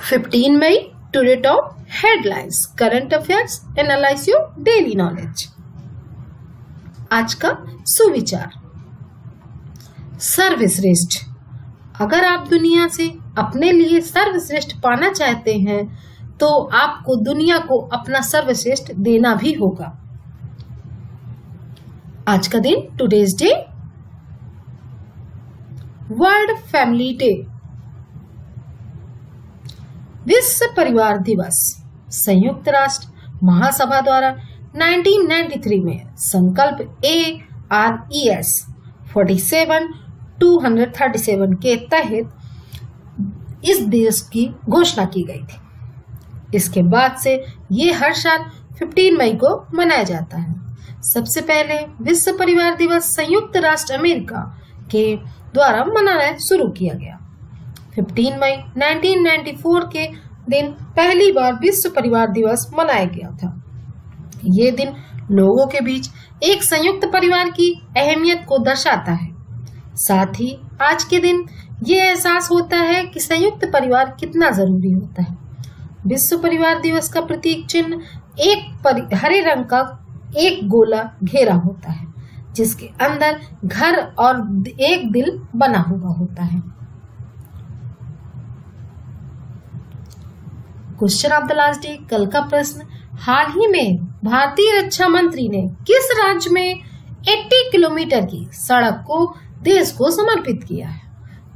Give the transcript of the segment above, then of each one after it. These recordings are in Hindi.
15 मई today top headlines, current affairs, analyse your daily knowledge. आज का सुविचार, सर्वश्रेष्ठ। अगर आप दुनिया से अपने लिए सर्वश्रेष्ठ पाना चाहते हैं तो आपको दुनिया को अपना सर्वश्रेष्ठ देना भी होगा। आज का दिन, today's day, world family day, विश्व परिवार दिवस। संयुक्त राष्ट्र महासभा द्वारा 1993 में संकल्प ARES 47/237 के तहत इस दिवस की घोषणा की गई थी। इसके बाद से ये हर साल 15 मई को मनाया जाता है। सबसे पहले विश्व परिवार दिवस संयुक्त राष्ट्र अमेरिका के द्वारा मनाना शुरू किया गया। 15 मई 1994 के दिन पहली बार विश्व परिवार दिवस मनाया गया था। ये दिन लोगों के बीच एक संयुक्त परिवार की अहमियत को दर्शाता है। साथ ही आज के दिन ये एहसास होता है कि संयुक्त परिवार कितना जरूरी होता है। विश्व परिवार दिवस का प्रतीक चिन्ह एक हरे रंग का एक गोला घेरा होता है, जिसके अंदर घर और एक दिल बना हुआ होता है। Question of the last day, कल का प्रश्न, हाल ही में भारतीय रक्षा मंत्री ने किस राज्य में 80 किलोमीटर की सड़क को देश को समर्पित किया है,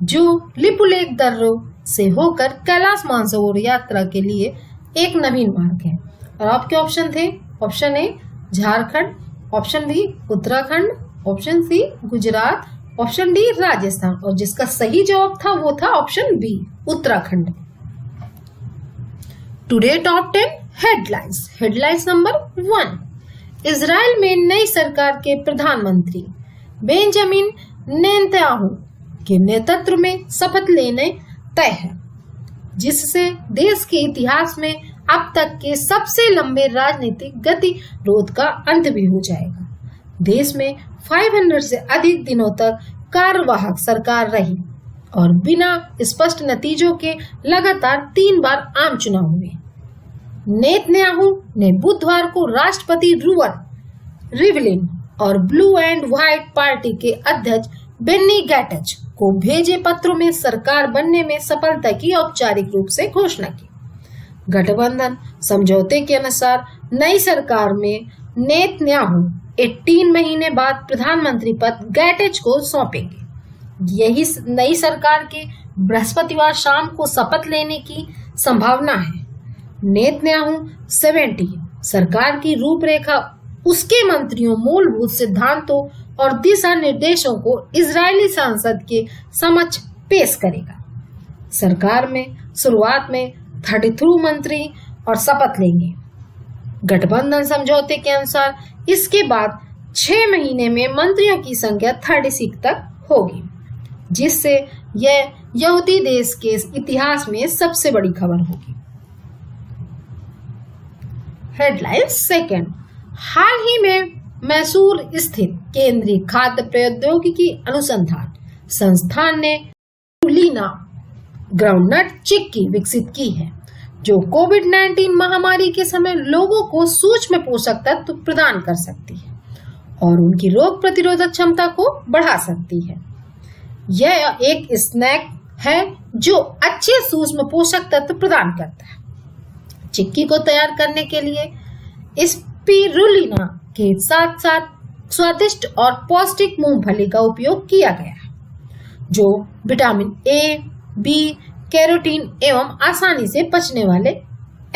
जो लिपुलेख दर्रे से होकर कैलाश मानसरोवर यात्रा के लिए एक नवीन मार्ग है। और आपके ऑप्शन थे, option A Jharkhand, option B Uttarakhand, option C Gujarat, option D Rajasthan, और जिसका सही जवाब था वो था option B Uttarakhand. Today top 10 headlines. Headlines number 1, Israel में नई सरकार के प्रधानमंत्री बेंजामिन नेतन्याहू के नेतृत्व में शपथ लेने तय है, जिससे देश के इतिहास में अब तक के सबसे लंबे राजनीतिक गतिरोध का अंत भी हो जाएगा। देश में 500 से अधिक दिनों तक कार्यवाहक सरकार रही और बिना स्पष्ट नतीजों के लगातार 3 बार आम चुनाव हुए। नेतन्याहू ने बुधवार को राष्ट्रपति रूवन रिवलिन और ब्लू एंड व्हाइट पार्टी के अध्यक्ष बेन्नी गैंट्ज को भेजे पत्रों में सरकार बनने में सफलता की औपचारिक रूप से घोषणा की। गठबंधन समझौते के अनुसार नई सरकार में नेतन्याहू 18 महीने बाद प्रधानमंत्री पद गैंट्ज को सौंपेंगे। यही नई सरकार के बृहस्पतिवार शाम को शपथ लेने की संभावना है। नेतन्याहू 70 सरकार की रूपरेखा उसके मंत्रियों, मूलभूत सिद्धांतों और दिशा निर्देशों को इजरायली संसद के समक्ष पेश करेगा। सरकार में शुरुआत में 32 मंत्री और शपथ लेंगे। गठबंधन समझौते के अनुसार इसके बाद 6 महीने में मंत्रियों की संख्या 36 तक होगी, जिससे यह यहूदी देश के इतिहास में सबसे बड़ी खबर होगी। हेडलाइन सेकंड, हाल ही में मैसूर स्थित केंद्रीय खाद्य प्रौद्योगिकी अनुसंधान संस्थान ने स्पिरुलिना ग्राउंडनट चिक्की विकसित की है, जो कोविड-19 महामारी के समय लोगों को सूक्ष्म पोषक तत्व प्रदान कर सकती है और उनकी रोग प्रतिरोधक क्षमता को बढ़ा सकती है। यह एक स्नैक है जो अच्छे सूक्ष्म पोषक तत्व प्रदान करता है। चिक्की को तैयार करने के लिए स्पिरुलिना के साथ साथ स्वादिष्ट और पौष्टिक मूंगफली का उपयोग किया गया है, जो विटामिन ए, बी, कैरोटीन एवं आसानी से पचने वाले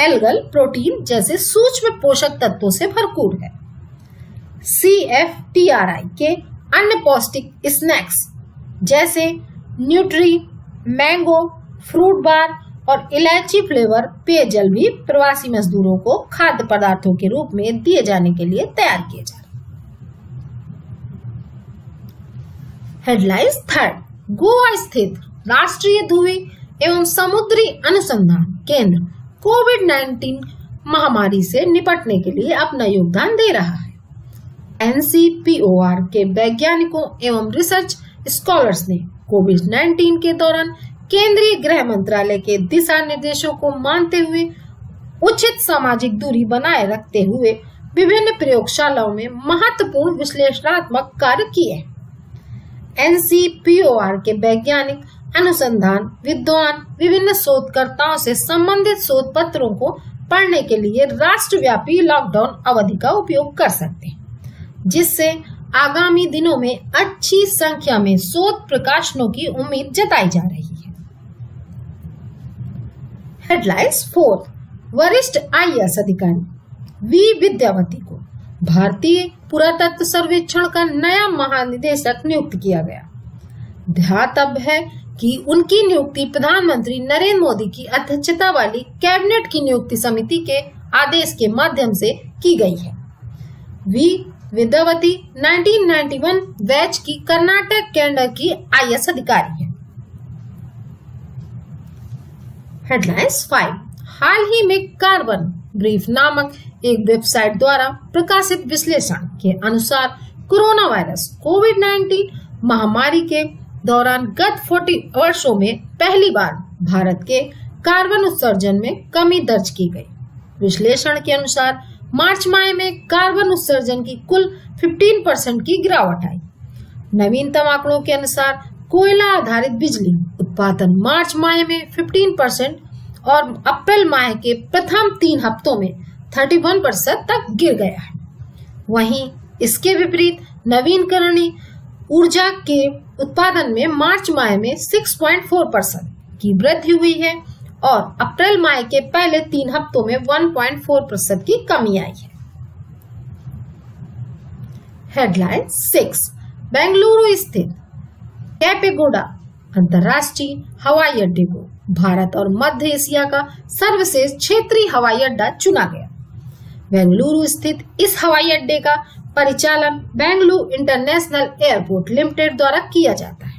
एल्गल प्रोटीन जैसे सूक्ष्म पोषक तत्वों से भरपूर है। CFTRI के अन्य पौष्टिक स्नैक्स जैसे न्यूट्री, मैंगो, फ्रूट बार और इलायची फ्लेवर पेयजल भी प्रवासी मजदूरों को खाद्य पदार्थों के रूप में दिए जाने के लिए तैयार किए जा रहे हैं। हेडलाइंस थर्ड, गोवा स्थित राष्ट्रीय ध्रुवी एवं समुद्री अनुसंधान केंद्र कोविड-19 महामारी से निपटने के लिए अपना योगदान दे रहा है। NCPOR के वैज्ञानिकों एवं रिसर्च स्कॉलर्स ने कोविड-19 के दौरान केंद्रीय गृह मंत्रालय के दिशा निर्देशों को मानते हुए उचित सामाजिक दूरी बनाए रखते हुए विभिन्न प्रयोगशालाओं में महत्वपूर्ण विश्लेषणात्मक कार्य किए। NCPOR के वैज्ञानिक अनुसंधान विद्वान विभिन्न शोधकर्ताओं से संबंधित शोध पत्रों को पढ़ने के लिए राष्ट्रव्यापी लॉकडाउन अवधि का उपयोग कर सकते हैं, जिससे आगामी दिनों में अच्छी संख्या में शोध प्रकाशनों की उम्मीद जताई जा रही है। हेडलाइंस 4, वरिष्ठ IAS अधिकारी V विद्यावती को भारतीय पुरातत्व सर्वेक्षण का नया महानिदेशक नियुक्त किया गया। ध्यातव्य है कि उनकी नियुक्ति प्रधानमंत्री नरेंद्र मोदी की अध्यक्षता वाली कैबिनेट की नियुक्ति समिति के आदेश के माध्यम से की गई है। V विद्यावती 1991 बैच की कर्नाटक कैडर की IAS अधिकारी है। हेडलाइंस 5, हाल ही में कार्बन ब्रीफ नामक एक वेबसाइट द्वारा प्रकाशित विश्लेषण के अनुसार कोरोना वायरस कोविड-19 महामारी के दौरान गत 40 वर्षों में पहली बार भारत के कार्बन उत्सर्जन में कमी दर्ज की गई। विश्लेषण के अनुसार मार्च माह में कार्बन उत्सर्जन की कुल 15% की गिरावट आई। नवीनतम आंकड़ों के अनुसार कोयला आधारित बिजली उत्पादन मार्च माह में 15% और अप्रैल माह के प्रथम 3 हफ्तों में 31% तक गिर गया है। वहीं इसके विपरीत नवीकरणीय ऊर्जा के उत्पादन में मार्च माह में 6.4% की वृद्धि हुई है और अप्रैल माह के पहले 3 हफ्तों में 1.4% की कमी आई है। हेडलाइन 6, बेंगलुरु स्थित कैपेगौड़ा अंतर्राष्ट्रीय हवाई अड्डे को भारत और मध्य एशिया का सर्वश्रेष्ठ क्षेत्रीय हवाई अड्डा चुना गया। बेंगलुरु स्थित इस हवाई अड्डे का परिचालन बेंगलुरु इंटरनेशनल एयरपोर्ट लिमिटेड द्वारा किया जाता है।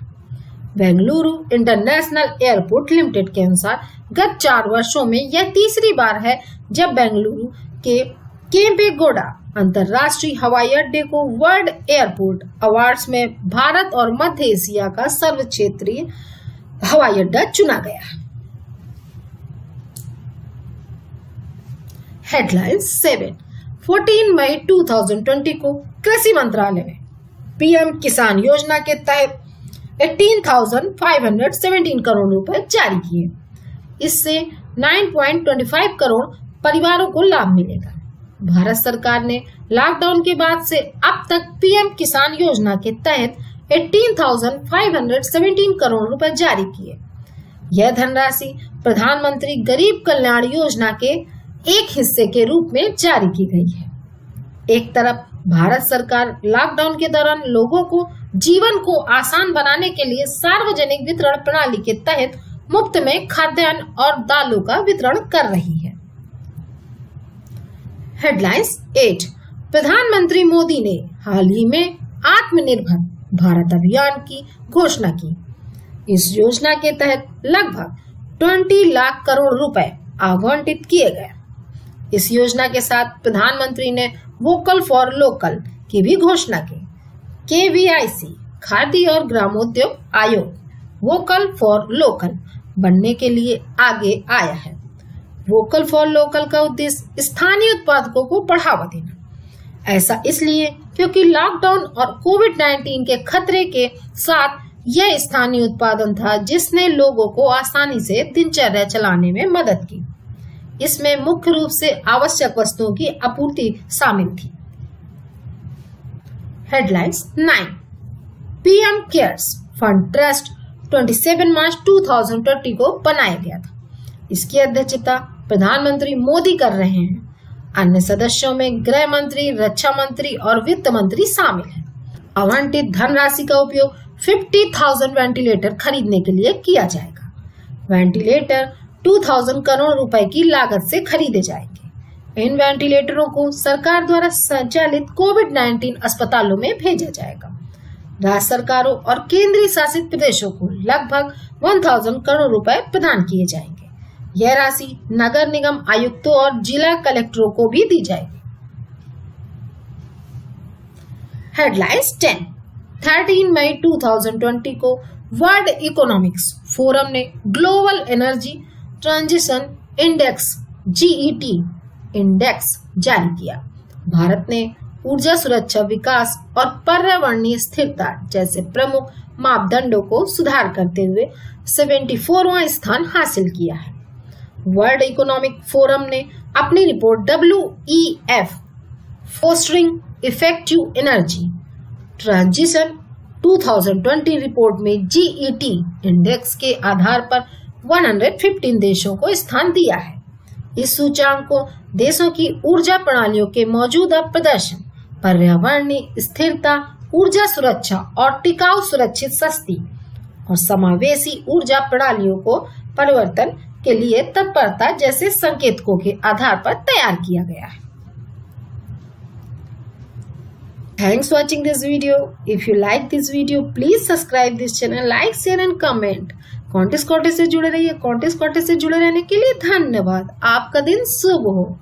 बेंगलुरु इंटरनेशनल एयरपोर्ट लिमिटेड के अनुसार गत 4 वर्षों में यह तीसरी बार है जब बेंगलुरु के केम्पेगौड़ा अंतर्राष्ट्रीय हवाई अड्डे को वर्ल्ड एयरपोर्ट अवार्ड्स में भारत और मध्य एशिया का सर्वश्रेष्ठ क्षेत्रीय हवाई अड्डा चुना गया। हेडलाइन 7, 14 मई 2020 को कृषि मंत्रालय ने PM किसान योजना के तहत 18,517 करोड़ रुपए जारी किए। इससे 9.25 करोड़ परिवारों को लाभ मिलेगा। भारत सरकार ने लॉकडाउन के बाद से अब तक PM किसान योजना के तहत 18,517 करोड़ रुपए जारी किए। यह धनराशि प्रधानमंत्री गरीब कल्याण योजना के एक हिस्से के रूप में जारी की गई है। एक तरफ भारत सरकार लॉकडाउन के दौरान लोगों को जीवन को आसान बनाने के लिए सार्वजनिक वितरण प्रणाली के तहत मुफ्त में खाद्यान्न और दालों का वितरण कर रही है। हेडलाइंस 8, प्रधानमंत्री मोदी ने हाल ही में आत्मनिर्भर भारत अभियान की घोषणा की। इस योजना के तहत लगभग 20 लाख करोड़ रुपए आवंटित किए गए। इस योजना के साथ प्रधानमंत्री ने वोकल फॉर लोकल की भी घोषणा की। KVIC खाद्य और ग्रामोद्योग आयोग वोकल फॉर लोकल बनने के लिए आगे आया है। वोकल फॉर लोकल का उद्देश्य स्थानीय उत्पादकों को बढ़ावा देना। ऐसा इसलिए क्योंकि लॉकडाउन और कोविड-19 के खतरे के साथ यह स्थानीय उत्पादन था जिसने लोगों को आसानी से दिनचर्या चलाने में मदद की। इसमें मुख्य रूप से आवश्यक वस्तुओं की आपूर्ति शामिल थी। Headlines 9, PM cares fund trust 27 मार्च 2020 को बनाया गया था। इसकी अध्यक्षता प्रधानमंत्री मोदी कर रहे हैं। अन्य सदस्यों में गृह मंत्री, रक्षा मंत्री और वित्त मंत्री शामिल हैं। आवंटित धनराशि का उपयोग 50,000 वेंटिलेटर खरीदने के लिए किया जाएगा। वेंटिलेटर 2,000 करोड़ रुपए की लागत से खरीदे जाएंगे। इन वेंटिलेटरों को सरकार द्वारा संचालित कोविड-19 अस्पतालों में भेजा जाएगा। राज्य सरकारों और केंद्रीय शासित प्रदेशों को लगभग 1,000 करोड़ रुपए प्रदान किए जाएंगे। यह राशि नगर निगम आयुक्तों और जिला कलेक्टरों को भी दी जाएगी। हेडलाइंस 10, 13 मई 2020 को वर्ल्ड इकोनॉमिक्स फोरम ने global energy transition index GET index जारी किया। भारत ने ऊर्जा सुरक्षा, विकास और पर्यावरणीय स्थिरता जैसे प्रमुख मापदंडों को सुधार करते हुए 74वां स्थान हासिल किया है। वर्ल्ड इकोनॉमिक फोरम ने अपनी report WEF fostering effective energy transition 2020 report में जीईटी इंडेक्स के आधार पर 115 देशों को स्थान दिया है। इस सूचांक को देशों की ऊर्जा प्रणालियों के मौजूदा प्रदर्शन, पर्यावरणीय स्थिरता, ऊर्जा सुरक्षा और टिकाऊ, सुरक्षित, सस्ती और समावेशी ऊर्जा प्रणालियों को परिवर्तन के लिए तत्परता जैसे संकेतकों के आधार पर तैयार किया गया है। Thanks for watching this video. If you like this video, please subscribe this channel, like, share and comment. Contest से जुड़े रहिए। कॉन्टेस्ट से जुड़े रहने के लिए धन्यवाद। आपका दिन शुभ हो।